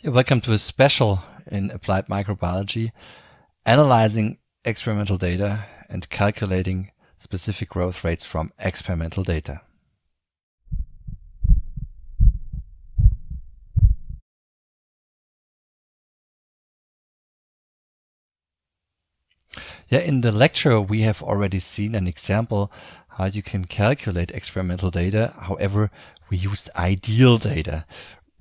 Yeah, welcome to a special in Applied Microbiology, analyzing experimental data and calculating specific growth rates from experimental data. Yeah, in the lecture we have already seen an example how you can calculate experimental data. However, we used ideal data.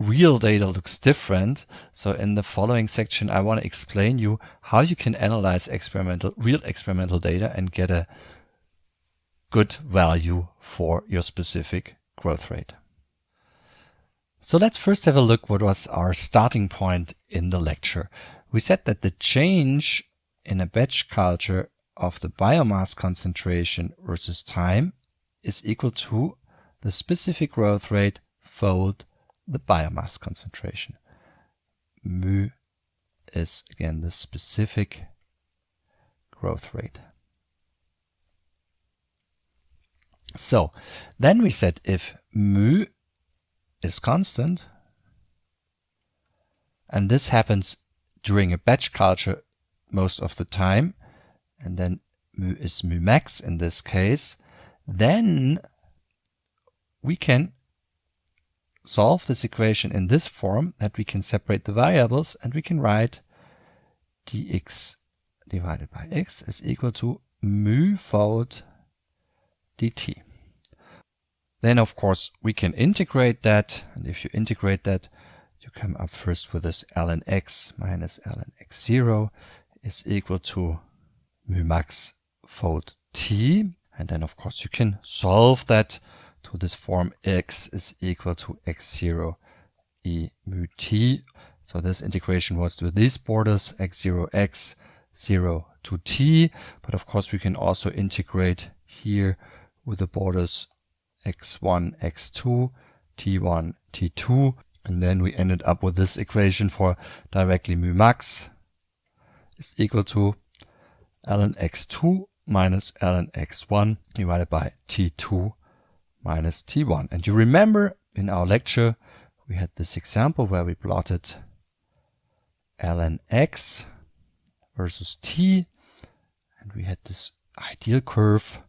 Real data looks different. So in the following section, I want to explain you how you can analyze real experimental data and get a good value for your specific growth rate. So let's first have a look what was our starting point in the lecture. We said that the change in a batch culture of the biomass concentration versus time is equal to the specific growth rate fold the biomass concentration. Mu is again the specific growth rate. So then we said if mu is constant, and this happens during a batch culture most of the time, and then mu is mu max in this case, then we can solve this equation in this form that we can separate the variables and we can write dx divided by x is equal to mu fold dt. Then of course we can integrate that, and if you integrate that you come up first with this ln x minus ln x0 is equal to mu max fold t, and then of course you can solve that to this form x is equal to x0 e mu t. So this integration was with these borders x0 x0 to t, but of course we can also integrate here with the borders x1 x2 t1 t2, and then we ended up with this equation for directly mu max is equal to ln x2 minus ln x1 divided by t2 minus t1. And you remember in our lecture we had this example where we plotted ln x versus t, and we had this ideal curve,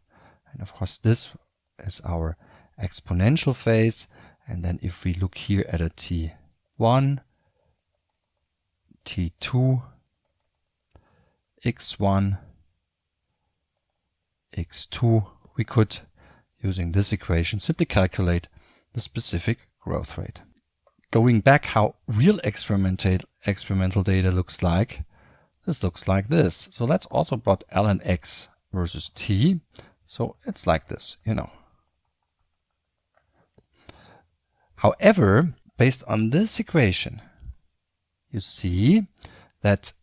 and of course this is our exponential phase. And then if we look here at a t1, t2, x1, x2, we could, using this equation, simply calculate the specific growth rate. Going back how real experimental data looks like, this looks like this. So let's also plot ln x versus t. So it's like this, you know. However, based on this equation, you see that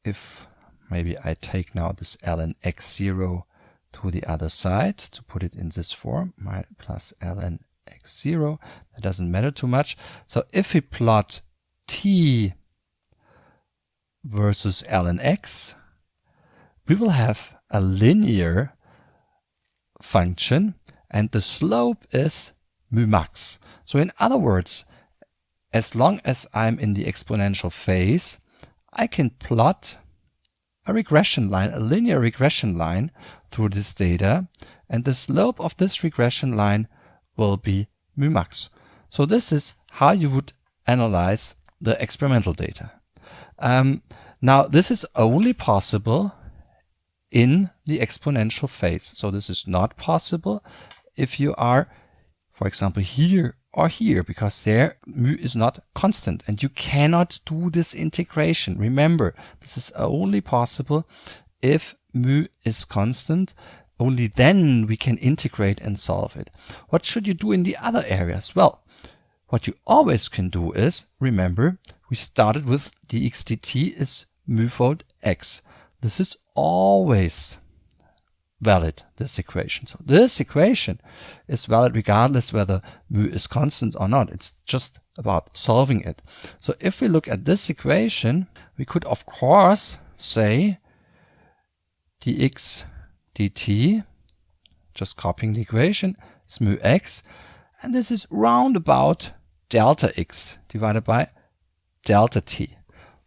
if maybe I take now this ln x0 to the other side to put it in this form, plus ln x0, that doesn't matter too much. So if we plot t versus ln x, we will have a linear function and the slope is mu max. So in other words, as long as I'm in the exponential phase, I can plot a regression line, a linear regression line through this data, and the slope of this regression line will be mu max. So this is how you would analyze the experimental data. Now this is only possible in the exponential phase. So this is not possible if you are, for example, here or here, because there mu is not constant and you cannot do this integration. Remember, this is only possible if mu is constant. Only then we can integrate and solve it. What should you do in the other areas? Well, what you always can do is, remember, we started with dx dt is mu fold x. This is always valid, this equation. So this equation is valid regardless whether mu is constant or not. It's just about solving it. So if we look at this equation, we could of course say dx dt, just copying the equation, is mu x, and this is round about delta x divided by delta t,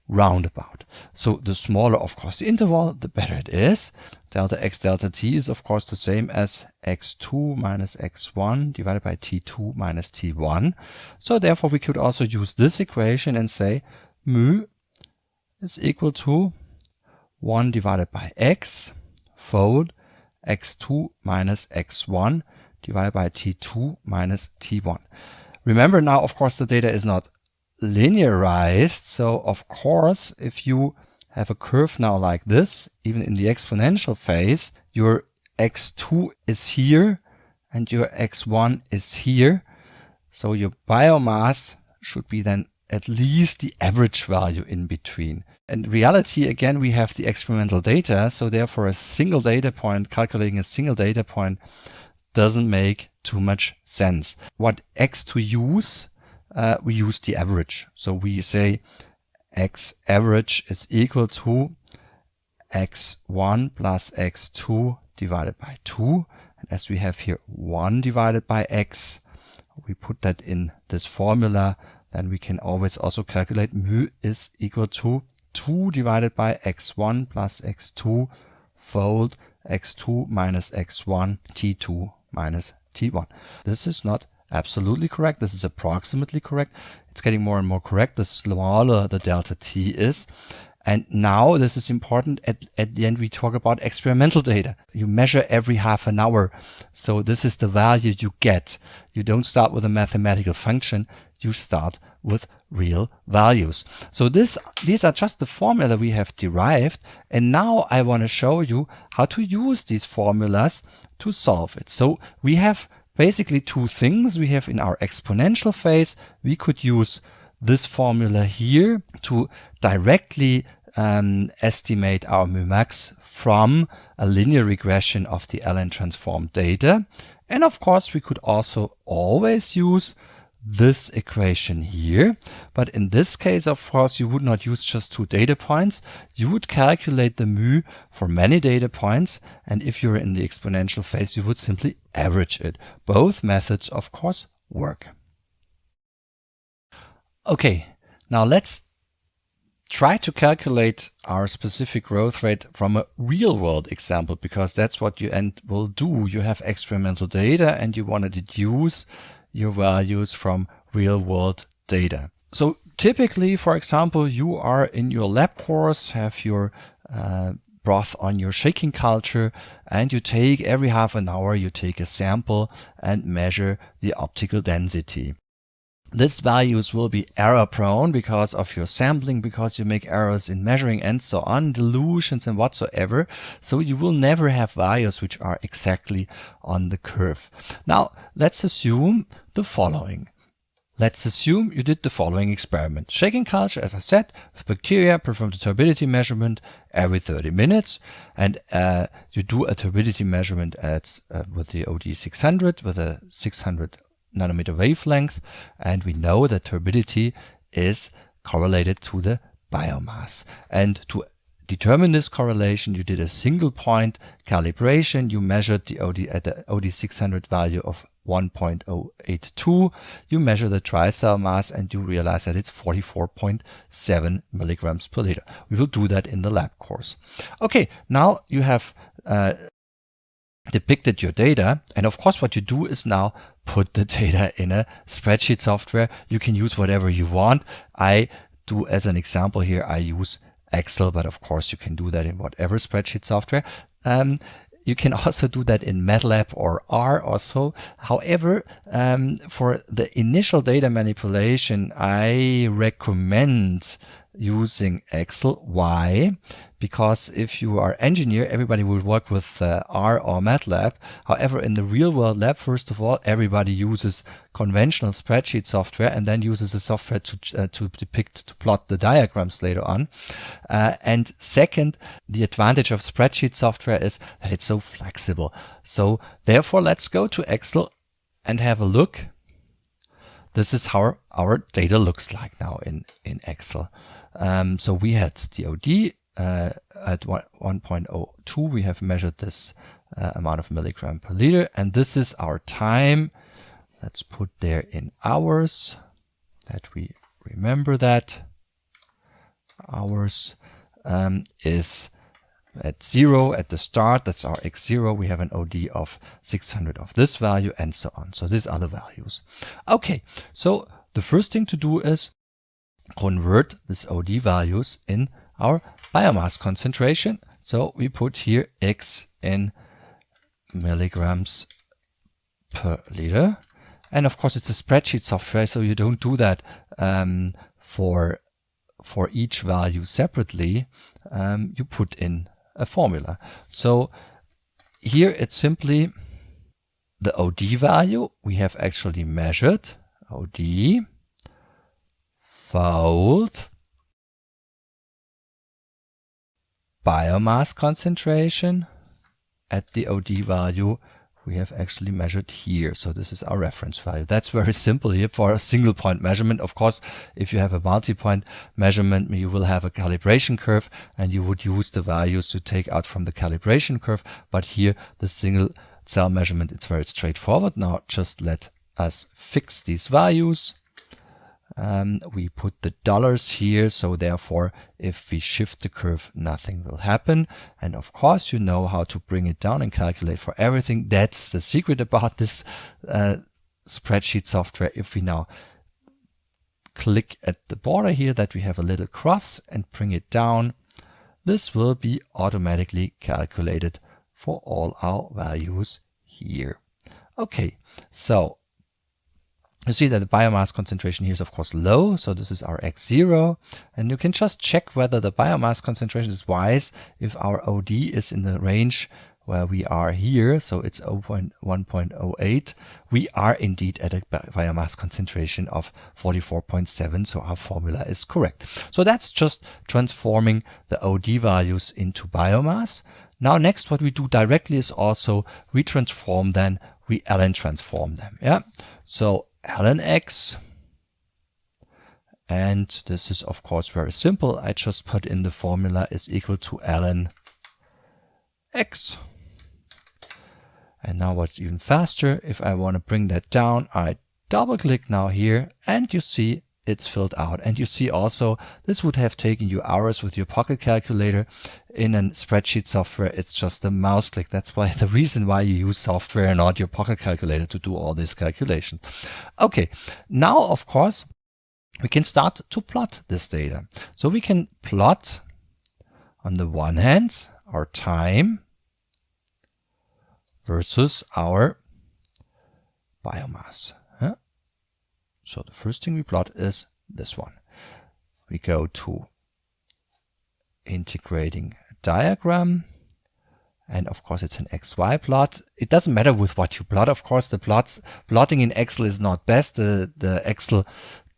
roundabout. So the smaller, of course, the interval, the better it is. Delta x delta t is, of course, the same as x2 minus x1 divided by t2 minus t1. So therefore, we could also use this equation and say mu is equal to 1 divided by x fold x2 minus x1 divided by t2 minus t1. Remember now, of course, the data is not linearized. So, of course, if you have a curve now like this, even in the exponential phase, your x2 is here and your x1 is here. So your biomass should be then at least the average value in between. In reality, again, we have the experimental data, so therefore a single data point, calculating a single data point doesn't make too much sense. What x to use? We use the average. So we say x average is equal to x1 plus x2 divided by 2. And as we have here 1 divided by x, we put that in this formula, then we can always also calculate mu is equal to 2 divided by x1 plus x2 fold x2 minus x1 t2 minus t1. This is not absolutely correct. This is approximately correct. It's getting more and more correct the smaller the delta t is. And now this is important. At the end, we talk about experimental data. You measure every half an hour. So this is the value you get. You don't start with a mathematical function. You start with real values. So these are just the formula we have derived. And now I want to show you how to use these formulas to solve it. So we have basically two things. We have in our exponential phase, we could use this formula here to directly estimate our mu max from a linear regression of the ln transformed data. And of course, we could also always use this equation here. But in this case, of course, you would not use just two data points. You would calculate the mu for many data points. And if you're in the exponential phase, you would simply average it. Both methods, of course, work. Okay, now let's try to calculate our specific growth rate from a real-world example, because that's what you will do. You have experimental data and you want to deduce your values from real-world data. So typically, for example, you are in your lab course, have your broth on your shaking culture, and you take every half an hour, you take a sample and measure the optical density. These values will be error prone because of your sampling, because you make errors in measuring and so on, dilutions and whatsoever. So you will never have values which are exactly on the curve. Now, let's assume the following. Let's assume you did the following experiment. Shaking culture, as I said, with bacteria, perform the turbidity measurement every 30 minutes. And you do a turbidity measurement with the OD600, with a 600 nanometer wavelength, and we know that turbidity is correlated to the biomass. And to determine this correlation, you did a single point calibration. You measured the OD at the OD600 value of 1.082. You measure the dry cell mass and you realize that it's 44.7 milligrams per liter. We will do that in the lab course. Okay, now you have depicted your data, and of course what you do is now put the data in a spreadsheet software. You can use whatever you want. I do, as an example here, I use Excel, but of course you can do that in whatever spreadsheet software. You can also do that in MATLAB or R also. However, for the initial data manipulation, I recommend using Excel. Why? Because if you are engineer, everybody will work with R or MATLAB. However, in the real world lab, first of all, everybody uses conventional spreadsheet software and then uses the software to plot the diagrams later on. And second, the advantage of spreadsheet software is that it's so flexible. So therefore, let's go to Excel and have a look. This is how our data looks like now in Excel. So we had the OD at 1.02. We have measured this amount of milligram per liter, and this is our time. Let's put there in hours that we remember that. Ours is at 0 at the start. That's our x0. We have an OD of 600 of this value, and so on. So these are the values. Okay, so the first thing to do is convert this OD values in our biomass concentration. So we put here x in milligrams per liter. And of course, it's a spreadsheet software, so you don't do that for each value separately. You put in a formula. So here it's simply the OD value we have actually measured, OD fold biomass concentration at the OD value we have actually measured here. So this is our reference value. That's very simple here for a single point measurement. Of course, if you have a multi-point measurement, you will have a calibration curve and you would use the values to take out from the calibration curve. But here, the single cell measurement, it's very straightforward. Now just let us fix these values. We put the dollars here, so therefore if we shift the curve, nothing will happen. And of course you know how to bring it down and calculate for everything. That's the secret about this spreadsheet software. If we now click at the border here that we have a little cross and bring it down, this will be automatically calculated for all our values here. Okay, so you see that the biomass concentration here is of course low, so this is our x0, and you can just check whether the biomass concentration is wise if our OD is in the range where we are here, so it's 1.08. We are indeed at a biomass concentration of 44.7, so our formula is correct. So that's just transforming the OD values into biomass. Now next what we do directly is also we transform them, we ln transform them. Yeah, so ln x, and this is of course very simple. I just put in the formula is equal to ln x. And now what's even faster, if I want to bring that down, I double click now here and you see it's filled out. And you see also this would have taken you hours with your pocket calculator. In a spreadsheet software, it's just a mouse click. That's why the reason why you use software and not your pocket calculator to do all these calculations. Okay, now of course we can start to plot this data. So we can plot on the one hand our time versus our biomass. So the first thing we plot is this one. We go to integrating a diagram, and of course it's an XY plot. It doesn't matter with what you plot, of course. The plotting in Excel is not best. The Excel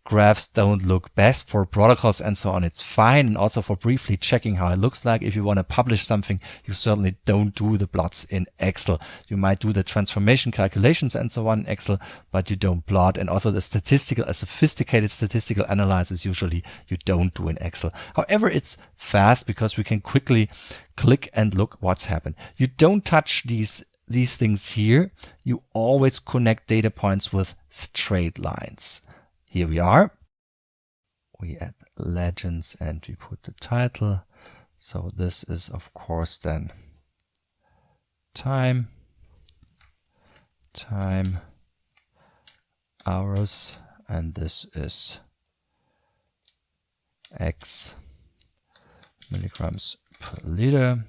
graphs don't look best for protocols and so on. It's fine, and also for briefly checking how it looks like. If you want to publish something, you certainly don't do the plots in Excel. You might do the transformation calculations and so on in Excel, but you don't plot. And also the sophisticated statistical analysis usually you don't do in Excel. However, it's fast because we can quickly click and look what's happened. You don't touch these things here. You always connect data points with straight lines. Here we are. We add legends and we put the title. So this is of course then time, hours, and this is x milligrams per liter,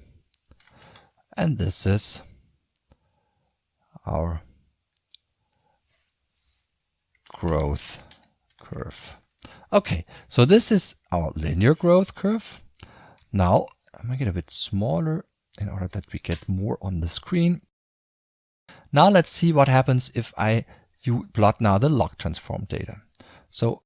and this is our growth curve. Okay, so this is our linear growth curve. Now I'm going to get a bit smaller in order that we get more on the screen. Now let's see what happens if you plot now the log transform data. So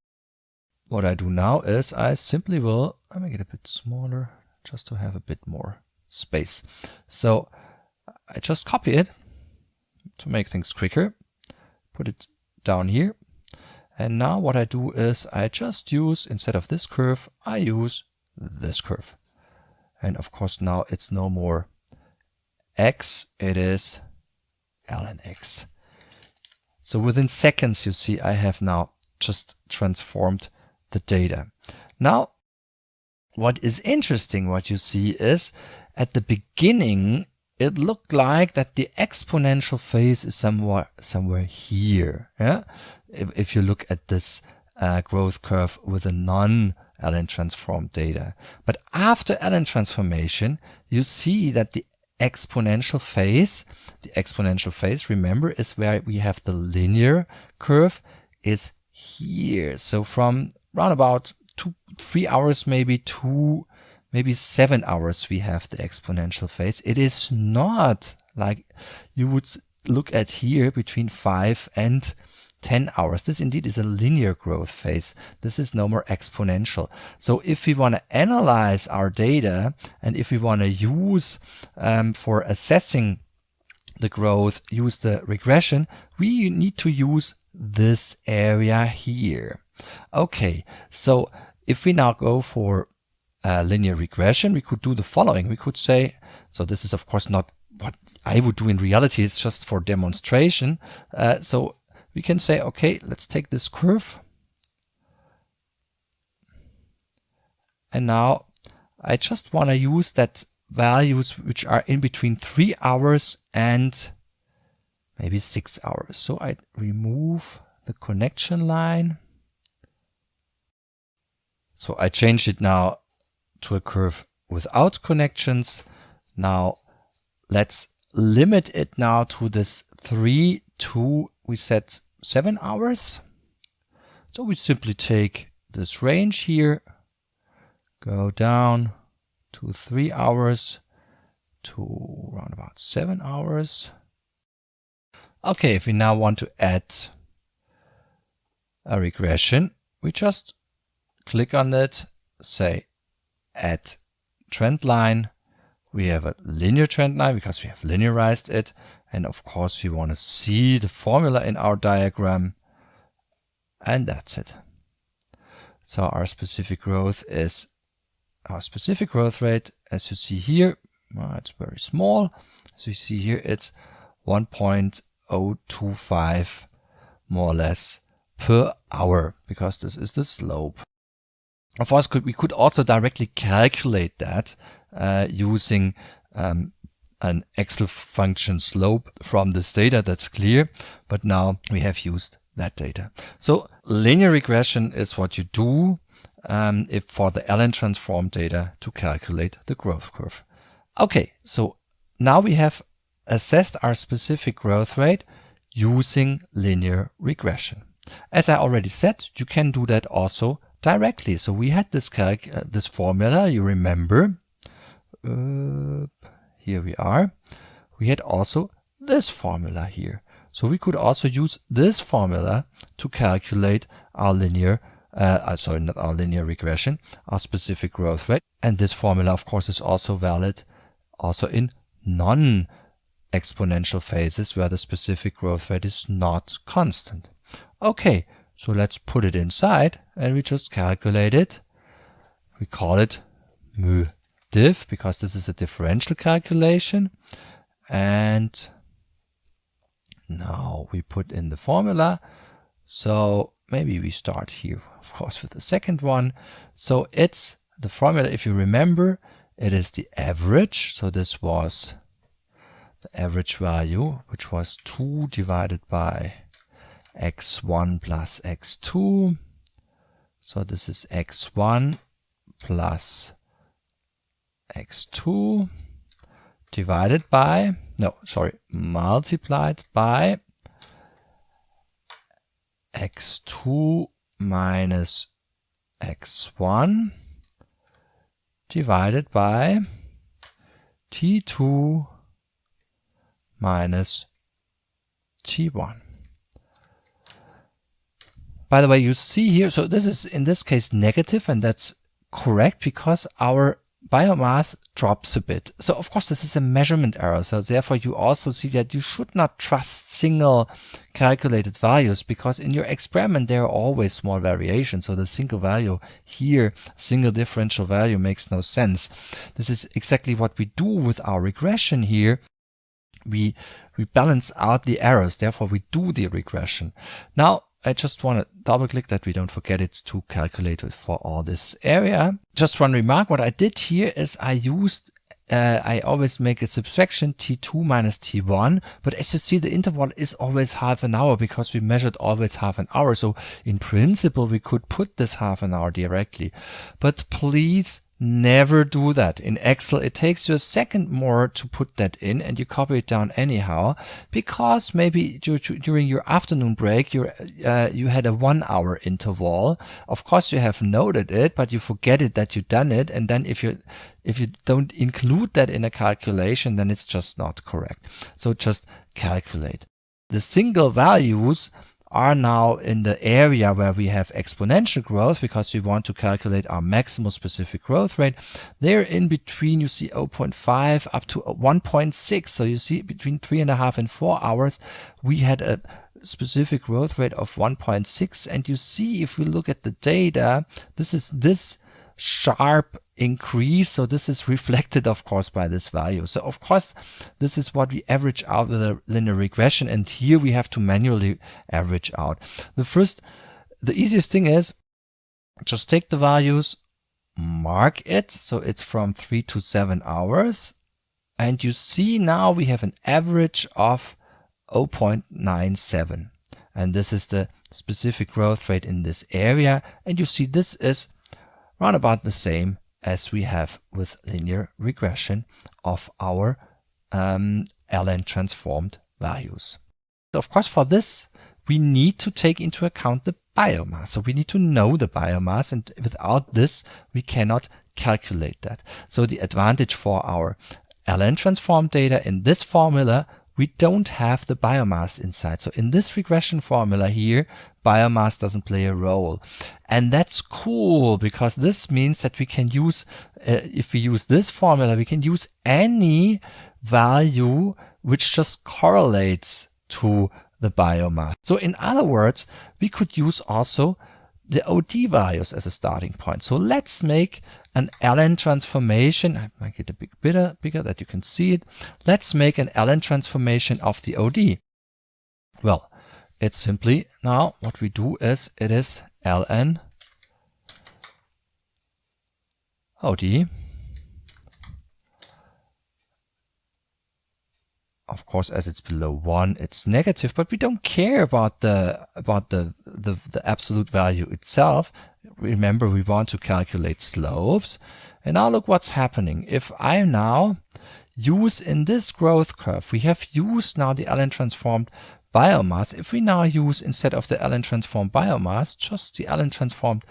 what I do now is I simply will, I'm going to get a bit smaller just to have a bit more space. So I just copy it to make things quicker, put it down here. And now what I do is I just use, instead of this curve, I use this curve. And of course now it's no more x, it is ln x. So within seconds you see I have now just transformed the data. Now what is interesting, what you see is at the beginning, it looked like that the exponential phase is somewhere here. Yeah, if you look at this growth curve with a non-Allen transformed data. But after Allen transformation, you see that the exponential phase, remember, is where we have the linear curve, is here. So from around about 3 hours, maybe 7 hours, we have the exponential phase. It is not like you would look at here between 5 and 10 hours. This indeed is a linear growth phase. This is no more exponential. So if we want to analyze our data and if we want to use for assessing the growth, use the regression, we need to use this area here. Okay, so if we now go for linear regression, we could do the following. We could say, so this is of course not what I would do in reality, it's just for demonstration. So we can say, okay, let's take this curve. And now I just want to use that values which are in between 3 hours and maybe 6 hours. So I remove the connection line. So I changed it now to a curve without connections. Now let's limit it now to this 3 to, we said 7 hours. So we simply take this range here, go down to 3 hours to around about 7 hours. Okay, if we now want to add a regression, we just click on it, say add trend line. We have a linear trend line because we have linearized it. And of course, we want to see the formula in our diagram. And that's it. So our specific growth is our specific growth rate. As you see here, well, it's very small. As you see here, it's 1.025 more or less per hour, because this is the slope. Of course, we could also directly calculate that using an Excel function slope from this data. That's clear, but now we have used that data. So linear regression is what you do if for the Allen transformed data to calculate the growth curve. Okay, so now we have assessed our specific growth rate using linear regression. As I already said, you can do that also directly. So we had this formula, you remember. Here we are. We had also this formula here. So we could also use this formula to calculate our linear, sorry, not our linear regression, our specific growth rate. And this formula, of course, is also valid also in non-exponential phases where the specific growth rate is not constant. Okay, so let's put it inside and we just calculate it. We call it mu diff because this is a differential calculation. And now we put in the formula. So maybe we start here, of course, with the second one. So it's the formula, if you remember, it is the average. So this was the average value, which was 2 divided by x1 plus x2. So this is x1 plus x2 divided by, multiplied by x2 minus x1 divided by t2 minus t1. By the way, you see here, so this is in this case negative, and that's correct because our biomass drops a bit. So of course this is a measurement error. So therefore you also see that you should not trust single calculated values, because in your experiment there are always small variations. So the single value here, single differential value, makes no sense. This is exactly what we do with our regression here. We balance out the errors, therefore we do the regression. Now I just want to double click that we don't forget it to calculate it for all this area. Just one remark, what I did here is I used I always make a subtraction T2 minus T1, but as you see, the interval is always half an hour because we measured always half an hour. So in principle, we could put this half an hour directly, but please never do that. In Excel, it takes you a second more to put that in, and you copy it down anyhow, because maybe during your afternoon break, you had a 1 hour interval. Of course, you have noted it, but you forget it that you've done it. And then if you don't include that in a calculation, then it's just not correct. So just calculate. The single values are now in the area where we have exponential growth because we want to calculate our maximal specific growth rate. There in between you see 0.5 up to 1.6. So you see between 3.5 and 4 hours we had a specific growth rate of 1.6. And you see, if we look at the data, this is this sharp increase. So this is reflected, of course, by this value. So of course, this is what we average out with a linear regression. And here we have to manually average out. The easiest thing is just take the values, mark it. So it's from 3 to 7 hours. And you see now we have an average of 0.97. And this is the specific growth rate in this area. And you see this is round about the same as we have with linear regression of our ln transformed values. So of course, for this, we need to take into account the biomass. So we need to know the biomass, and without this, we cannot calculate that. So the advantage for our ln transformed data in this formula, we don't have the biomass inside. So in this regression formula here, biomass doesn't play a role. And that's cool because this means that we can use, if we use this formula, we can use any value which just correlates to the biomass. So in other words, we could use also the OD values as a starting point. So let's make an ln transformation. I make it a bit bigger that you can see it. Let's make an ln transformation of the OD. Well, it's simply now what we do is it is ln OD. Of course, as it's below 1, it's negative, but we don't care about the absolute value itself. Remember, we want to calculate slopes. And now look what's happening. If I now use in this growth curve, we have used now the ln transformed biomass. If we now use, instead of the ln transformed biomass, just the ln transformed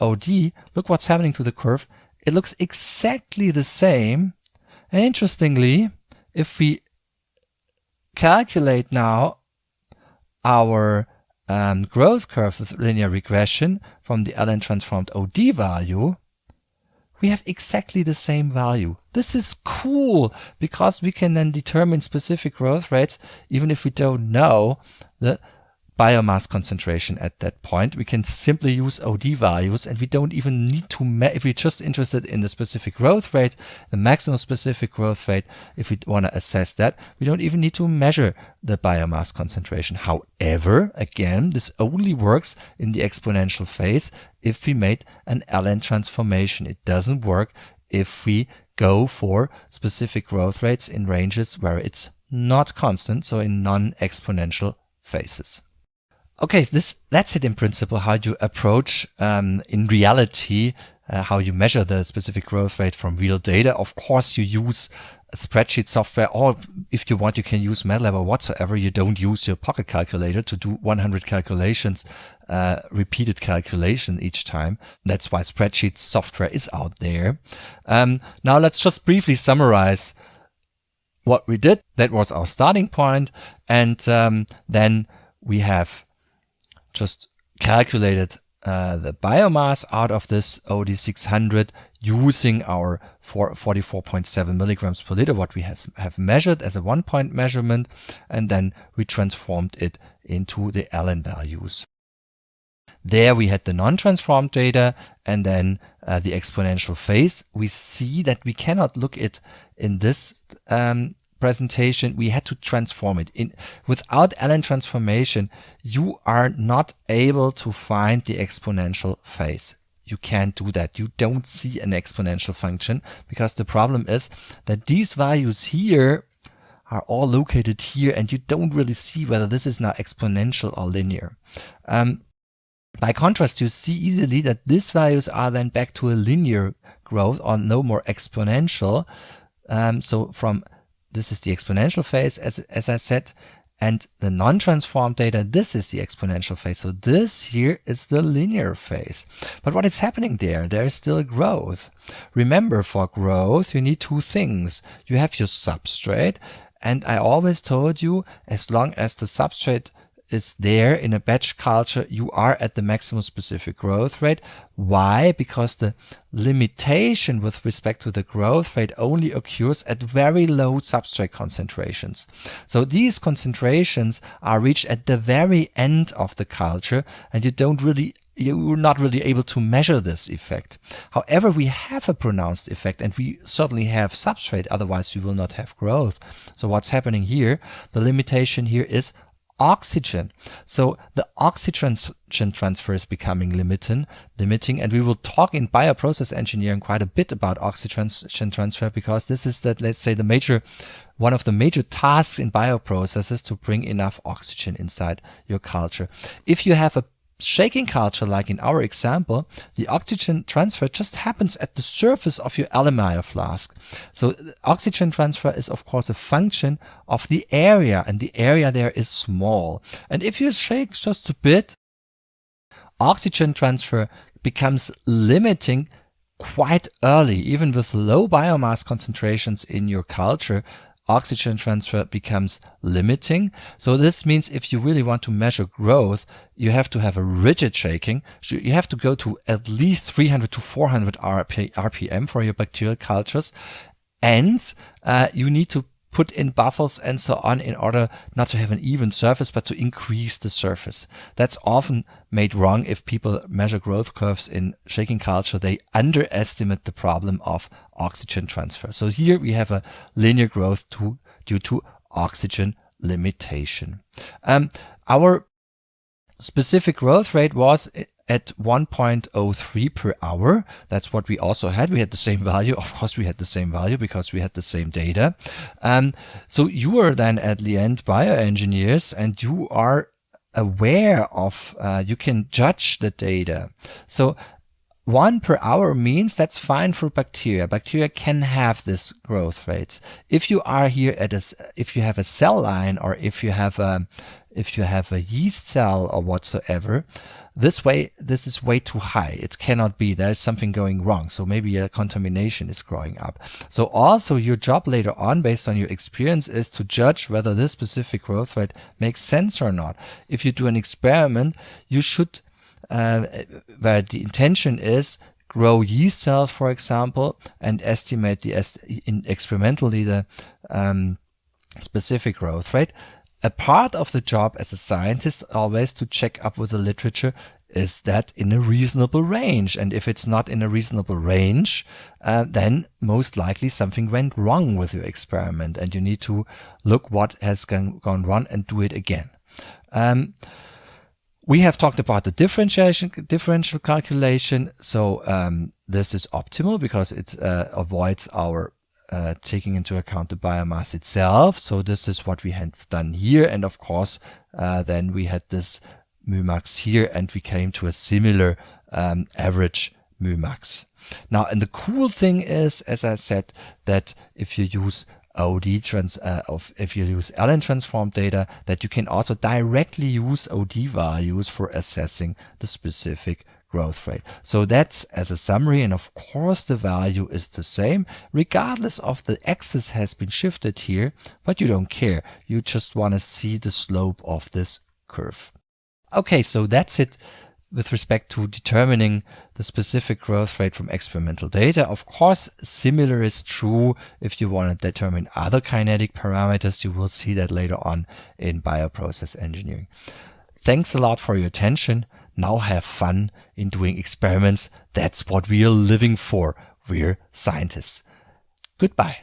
OD, look what's happening to the curve. It looks exactly the same. And interestingly, if we calculate now our growth curve with linear regression from the ln transformed OD value, we have exactly the same value. This is cool because we can then determine specific growth rates even if we don't know the biomass concentration at that point. We can simply use OD values, and we don't even need to, if we're just interested in the specific growth rate, the maximum specific growth rate, if we want to assess that, we don't even need to measure the biomass concentration. However, again, this only works in the exponential phase if we made an ln transformation. It doesn't work if we go for specific growth rates in ranges where it's not constant, so in non-exponential phases. Okay, that's it in principle, how you approach in reality, how you measure the specific growth rate from real data. Of course, you use a spreadsheet software, or if you want, you can use MATLAB or whatsoever. You don't use your pocket calculator to do 100 calculations, repeated calculation each time. That's why spreadsheet software is out there. Now let's just briefly summarize what we did. That was our starting point. And then we have just calculated the biomass out of this OD600 using our 44.7 milligrams per liter, what we have measured as a 1-point measurement, and then we transformed it into the ln values. There we had the non-transformed data, and then the exponential phase. We see that we cannot look it in this presentation, we had to transform it. Without Allen transformation, you are not able to find the exponential phase. You can't do that. You don't see an exponential function, because the problem is that these values here are all located here, and you don't really see whether this is now exponential or linear. By contrast, you see easily that these values are then back to a linear growth or no more exponential. So this is the exponential phase, as I said, and the non-transformed data, this is the exponential phase. So this here is the linear phase. But what is happening there? There is still growth. Remember, for growth, you need two things. You have your substrate, and I always told you, as long as the substrate is there in a batch culture, you are at the maximum specific growth rate. Why? Because the limitation with respect to the growth rate only occurs at very low substrate concentrations. So these concentrations are reached at the very end of the culture, and you're not really able to measure this effect. However, we have a pronounced effect, and we certainly have substrate, otherwise we will not have growth. So what's happening here? The limitation here is oxygen. So the oxygen transfer is becoming limiting, and we will talk in bioprocess engineering quite a bit about oxygen transfer, because this is let's say one of the major tasks in bioprocesses, to bring enough oxygen inside your culture. If you have a shaking culture, like in our example, the oxygen transfer just happens at the surface of your Erlenmeyer flask. So oxygen transfer is of course a function of the area, and the area there is small. And if you shake just a bit, oxygen transfer becomes limiting quite early. Even with low biomass concentrations in your culture, oxygen transfer becomes limiting. So this means if you really want to measure growth, you have to have a rigid shaking. You have to go to at least 300 to 400 RPM for your bacterial cultures. And you need to put in buffers and so on in order not to have an even surface, but to increase the surface. That's often made wrong. If people measure growth curves in shaking culture, they underestimate the problem of oxygen transfer. So here we have a linear growth due to oxygen limitation. Our specific growth rate was at 1.03 per hour. That's what we also had. We had the same value. Of course, we had the same value because we had the same data. So you are then at the end bioengineers, and you are aware of, you can judge the data. So 1 per hour means that's fine for bacteria. Bacteria can have this growth rates. If you are here if you have a cell line, or if you have a yeast cell or whatsoever, this is way too high. It cannot be. There is something going wrong. So maybe a contamination is growing up. So also your job later on, based on your experience, is to judge whether this specific growth rate makes sense or not. If you do an experiment, you should, where the intention is, grow yeast cells, for example, and estimate experimentally the specific growth rate. A part of the job as a scientist always to check up with the literature, is that in a reasonable range? And if it's not in a reasonable range, then most likely something went wrong with your experiment, and you need to look what has gone wrong and do it again. We have talked about the differential calculation. So this is optimal because it avoids our taking into account the biomass itself. So this is what we have done here. And of course, then we had this μmax here, and we came to a similar average μmax. Now, and the cool thing is, as I said, that if you use if you use Allen transform data, that you can also directly use OD values for assessing the specific growth rate. So that's as a summary, and of course the value is the same regardless of the axis has been shifted here, but you don't care. You just want to see the slope of this curve. Okay, so that's it with respect to determining the specific growth rate from experimental data. Of course, similar is true if you want to determine other kinetic parameters. You will see that later on in bioprocess engineering. Thanks a lot for your attention. Now have fun in doing experiments. That's what we are living for. We're scientists. Goodbye.